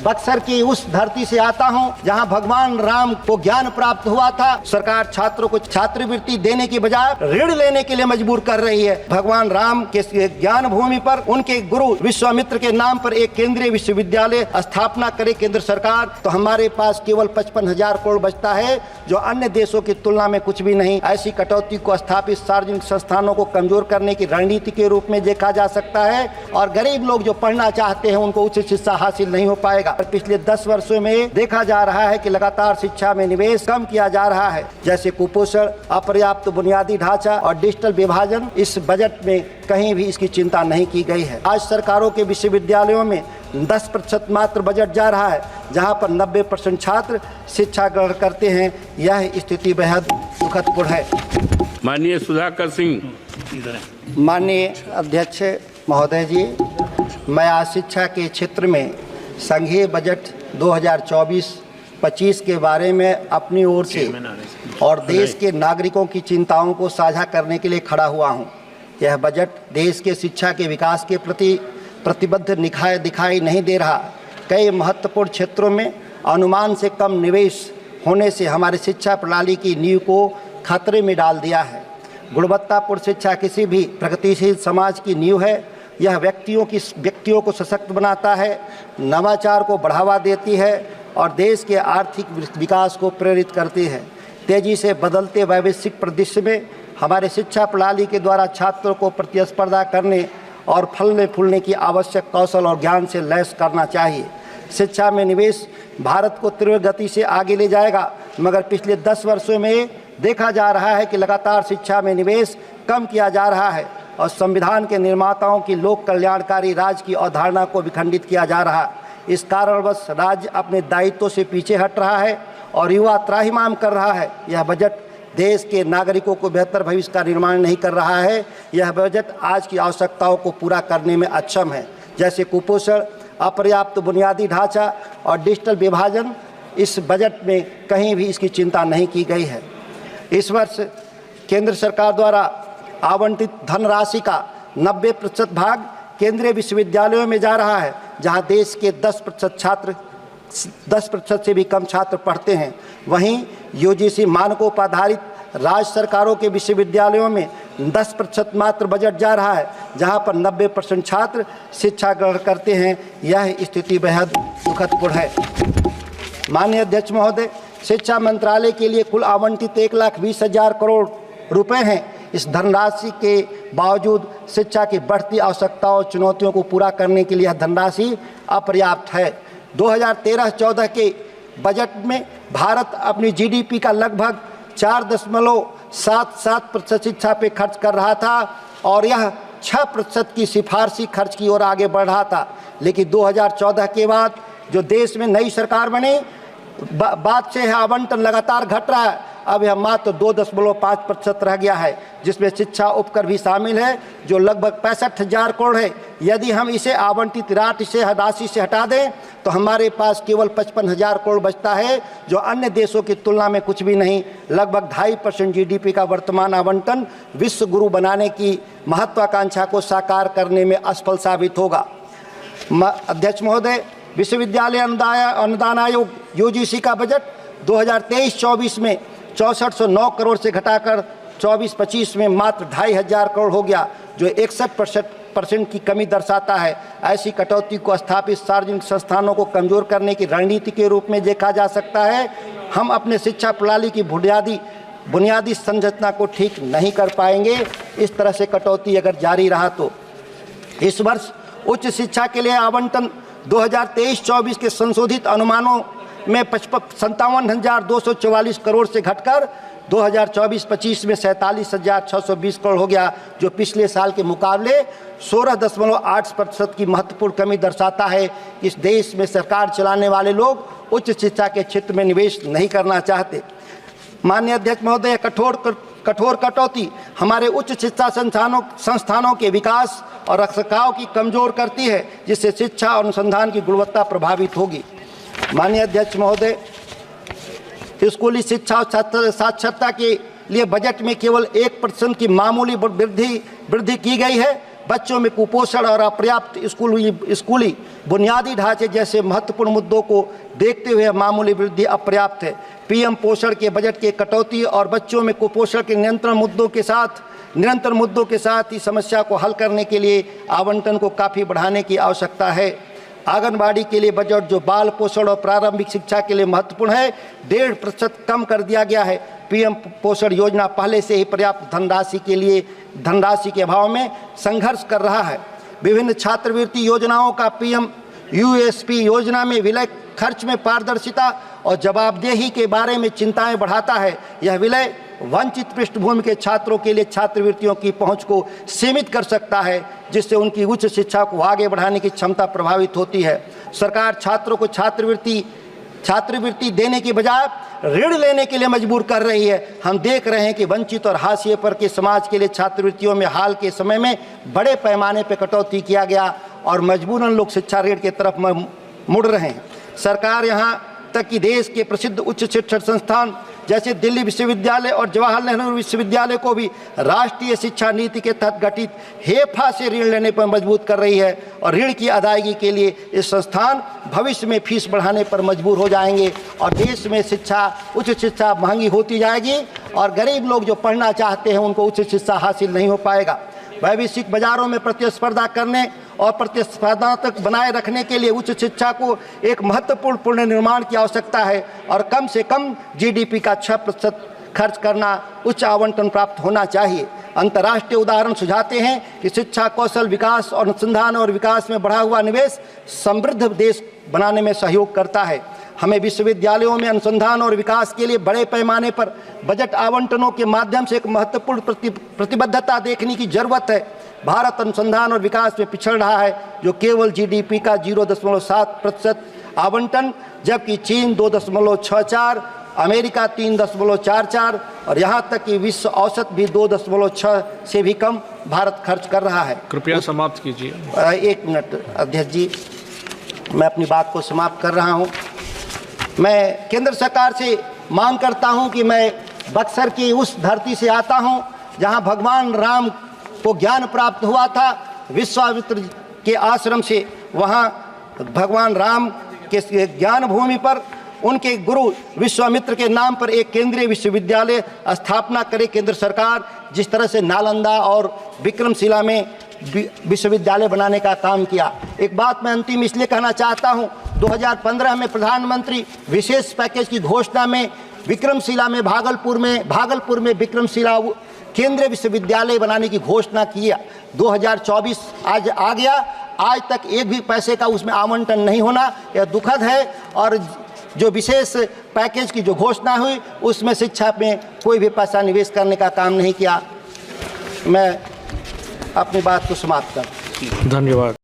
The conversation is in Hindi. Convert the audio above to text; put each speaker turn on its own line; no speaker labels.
बक्सर की उस धरती से आता हूं जहां भगवान राम को ज्ञान प्राप्त हुआ था। सरकार छात्रों को छात्रवृत्ति देने की बजाय ऋण लेने के लिए मजबूर कर रही है। भगवान राम के ज्ञान भूमि पर उनके गुरु विश्वामित्र के नाम पर एक केंद्रीय विश्वविद्यालय स्थापना करे केंद्र सरकार, तो हमारे पास केवल 55,000 करोड़ बचता है, जो अन्य देशों की तुलना में कुछ भी नहीं। ऐसी कटौती को स्थापित सार्वजनिक संस्थानों को कमजोर करने की रणनीति के रूप में देखा जा सकता है और गरीब लोग जो पढ़ना चाहते हैं उनको उच्च शिक्षा हासिल नहीं हो पाएगा। पिछले 10 वर्षों में देखा जा रहा है कि लगातार शिक्षा में निवेश कम किया जा रहा है, जैसे कुपोषण, अपर्याप्त बुनियादी ढांचा और डिजिटल विभाजन। इस बजट में कहीं भी इसकी चिंता नहीं की गई है। आज सरकारों के विश्वविद्यालयों में 10% मात्र बजट जा रहा है, जहां पर 90% छात्र शिक्षा ग्रहण करते हैं। यह स्थिति बेहद दुखदपूर्ण है।
माननीय सुधाकर सिंह।
माननीय अध्यक्ष महोदय जी, मैं आज शिक्षा के क्षेत्र में संघीय बजट 2024-25 के बारे में अपनी ओर से और देश के नागरिकों की चिंताओं को साझा करने के लिए खड़ा हुआ हूं। यह बजट देश के शिक्षा के विकास के प्रति प्रतिबद्ध दिखाई नहीं दे रहा। कई महत्वपूर्ण क्षेत्रों में अनुमान से कम निवेश होने से हमारी शिक्षा प्रणाली की नींव को खतरे में डाल दिया है। गुणवत्तापूर्ण शिक्षा किसी भी प्रगतिशील समाज की नींव है। यह व्यक्तियों को सशक्त बनाता है, नवाचार को बढ़ावा देती है और देश के आर्थिक विकास को प्रेरित करती है। तेजी से बदलते वैश्विक परिदृश्य में हमारे शिक्षा प्रणाली के द्वारा छात्रों को प्रतिस्पर्धा करने और फलने फूलने की आवश्यक कौशल और ज्ञान से लैस करना चाहिए। शिक्षा में निवेश भारत को तीव्र गति से आगे ले जाएगा, मगर पिछले 10 वर्षों में देखा जा रहा है कि लगातार शिक्षा में निवेश कम किया जा रहा है और संविधान के निर्माताओं की लोक कल्याणकारी राज्य की अवधारणा को विखंडित किया जा रहा है। इस कारणवश राज्य अपने दायित्वों से पीछे हट रहा है और युवा त्राहिमाम कर रहा है। यह बजट देश के नागरिकों को बेहतर भविष्य का निर्माण नहीं कर रहा है। यह बजट आज की आवश्यकताओं को पूरा करने में अक्षम है, जैसे कुपोषण, अपर्याप्त बुनियादी ढांचा और डिजिटल विभाजन। इस बजट में कहीं भी इसकी चिंता नहीं की गई है। इस वर्ष केंद्र सरकार द्वारा आवंटित धनराशि का 90% भाग केंद्रीय विश्वविद्यालयों में जा रहा है, जहां देश के 10% से भी कम छात्र पढ़ते हैं। वहीं यूजीसी मानकों पर आधारित राज्य सरकारों के विश्वविद्यालयों में 10% मात्र बजट जा रहा है, जहां पर 90% छात्र शिक्षा ग्रहण करते हैं। यह स्थिति बेहद दुखदपूर्ण है। माननीय अध्यक्ष महोदय, शिक्षा मंत्रालय के लिए कुल आवंटित 1,20,000 करोड़ रुपए हैं। इस धनराशि के बावजूद शिक्षा की बढ़ती आवश्यकताओं और चुनौतियों को पूरा करने के लिए यह धनराशि अपर्याप्त है। 2013-14 के बजट में भारत अपनी जीडीपी का लगभग 4.77% शिक्षा पे खर्च कर रहा था और यह 6% की सिफारशी खर्च की ओर आगे बढ़ रहा था। लेकिन 2014 के बाद जो देश में नई सरकार बनी, बाद से आवंटन लगातार घट रहा है। अब यह मात्र 2.5% रह गया है, जिसमें शिक्षा उपकर भी शामिल है, जो लगभग 65,000 करोड़ है। यदि हम इसे आवंटित राशि से हटा दें तो हमारे पास केवल 55,000 करोड़ बचता है, जो अन्य देशों की तुलना में कुछ भी नहीं। लगभग 2.5% जीडीपी का वर्तमान आवंटन विश्व गुरु बनाने की महत्वाकांक्षा को साकार करने में असफल साबित होगा। अध्यक्ष महोदय, विश्वविद्यालय अनुदान आयोग यूजीसी का बजट 2023-24 में 6409 करोड़ से घटाकर 24-25 में मात्र 2,500 करोड़ हो गया, जो 61% की कमी दर्शाता है। ऐसी कटौती को स्थापित सार्वजनिक संस्थानों को कमजोर करने की रणनीति के रूप में देखा जा सकता है। हम अपने शिक्षा प्रणाली की बुनियादी संरचना को ठीक नहीं कर पाएंगे। इस तरह से कटौती अगर जारी रहा तो इस वर्ष उच्च शिक्षा के लिए आवंटन 2023-24 के संशोधित अनुमानों में 57,244 करोड़ से घटकर 2024-25 में 47,620 करोड़ हो गया, जो पिछले साल के मुकाबले 16.8% की महत्वपूर्ण कमी दर्शाता है। इस देश में सरकार चलाने वाले लोग उच्च शिक्षा के क्षेत्र में निवेश नहीं करना चाहते। माननीय अध्यक्ष महोदय, कठोर कटौती हमारे उच्च शिक्षा संस्थानों के विकास और रखरखाव की कमजोर करती है, जिससे शिक्षा और अनुसंधान की गुणवत्ता प्रभावित होगी। माननीय अध्यक्ष महोदय, स्कूली शिक्षा और साक्षरता के लिए बजट में केवल 1% की मामूली वृद्धि की गई है। बच्चों में कुपोषण और अपर्याप्त स्कूली बुनियादी ढांचे जैसे महत्वपूर्ण मुद्दों को देखते हुए मामूली वृद्धि अपर्याप्त है। पीएम पोषण के बजट की कटौती और बच्चों में कुपोषण के निरंतर मुद्दों के साथ ही समस्या को हल करने के लिए आवंटन को काफ़ी बढ़ाने की आवश्यकता है। आंगनबाड़ी के लिए बजट जो बाल पोषण और प्रारंभिक शिक्षा के लिए महत्वपूर्ण है 1.5% कम कर दिया गया है। पीएम पोषण योजना पहले से ही पर्याप्त धनराशि के अभाव में संघर्ष कर रहा है। विभिन्न छात्रवृत्ति योजनाओं का पीएम यूएसपी योजना में विलय खर्च में पारदर्शिता और जवाबदेही के बारे में चिंताएं बढ़ाता है। यह विलय वंचित पृष्ठभूमि के छात्रों के लिए छात्रवृत्तियों की पहुंच को सीमित कर सकता है, जिससे उनकी उच्च शिक्षा को आगे बढ़ाने की क्षमता प्रभावित होती है। सरकार छात्रों को छात्रवृत्ति देने की बजाय ऋण लेने के लिए मजबूर कर रही है। हम देख रहे हैं कि वंचित और हाशिए पर के समाज के लिए छात्रवृत्तियों में हाल के समय में बड़े पैमाने पर कटौती किया गया और मजबूरन लोग शिक्षा ऋण की तरफ मुड़ रहे हैं। सरकार यहाँ तक कि देश के प्रसिद्ध उच्च शिक्षण संस्थान जैसे दिल्ली विश्वविद्यालय और जवाहरलाल नेहरू विश्वविद्यालय को भी राष्ट्रीय शिक्षा नीति के तहत गठित हेफा से ऋण लेने पर मजबूर कर रही है और ऋण की अदायगी के लिए ये संस्थान भविष्य में फीस बढ़ाने पर मजबूर हो जाएंगे और देश में उच्च शिक्षा महंगी होती जाएगी और गरीब लोग जो पढ़ना चाहते हैं उनको उच्च शिक्षा हासिल नहीं हो पाएगा। वैश्विक बाजारों में प्रतिस्पर्धा करने और प्रतिस्पर्धात्मक बनाए रखने के लिए उच्च शिक्षा को एक महत्वपूर्ण पुनर्निर्माण की आवश्यकता है और कम से कम जीडीपी का 6% खर्च करना उच्च आवंटन प्राप्त होना चाहिए। अंतर्राष्ट्रीय उदाहरण सुझाते हैं कि शिक्षा कौशल विकास और अनुसंधान और विकास में बढ़ा हुआ निवेश समृद्ध देश बनाने में सहयोग करता है। हमें विश्वविद्यालयों में अनुसंधान और विकास के लिए बड़े पैमाने पर बजट आवंटनों के माध्यम से एक महत्वपूर्ण प्रतिबद्धता देखने की जरूरत है। भारत अनुसंधान और विकास में पिछड़ रहा है, जो केवल जीडीपी का 0.7% आवंटन, जबकि चीन 2.64, अमेरिका 3.44 और यहाँ तक कि विश्व औसत भी 2.6 से भी कम भारत खर्च कर रहा है।
कृपया समाप्त कीजिए।
1 मिनट अध्यक्ष जी, मैं अपनी बात को समाप्त कर रहा हूँ। मैं केंद्र सरकार से मांग करता हूँ कि मैं बक्सर की उस धरती से आता हूँ जहाँ भगवान राम को ज्ञान प्राप्त हुआ था विश्वामित्र के आश्रम से। वहाँ भगवान राम के ज्ञान भूमि पर उनके गुरु विश्वामित्र के नाम पर एक केंद्रीय विश्वविद्यालय स्थापना करे केंद्र सरकार, जिस तरह से नालंदा और विक्रमशिला में विश्वविद्यालय बनाने का काम किया। एक बात मैं अंतिम इसलिए कहना चाहता हूं, 2015 में प्रधानमंत्री विशेष पैकेज की घोषणा में विक्रमशिला में भागलपुर में विक्रमशिला केंद्रीय विश्वविद्यालय बनाने की घोषणा किया। 2024 आज आ गया, आज तक एक भी पैसे का उसमें आवंटन नहीं होना, यह दुखद है। और जो विशेष पैकेज की जो घोषणा हुई उसमें शिक्षा में कोई भी पैसा निवेश करने का काम नहीं किया। मैं अपनी बात को समाप्त कर।
धन्यवाद।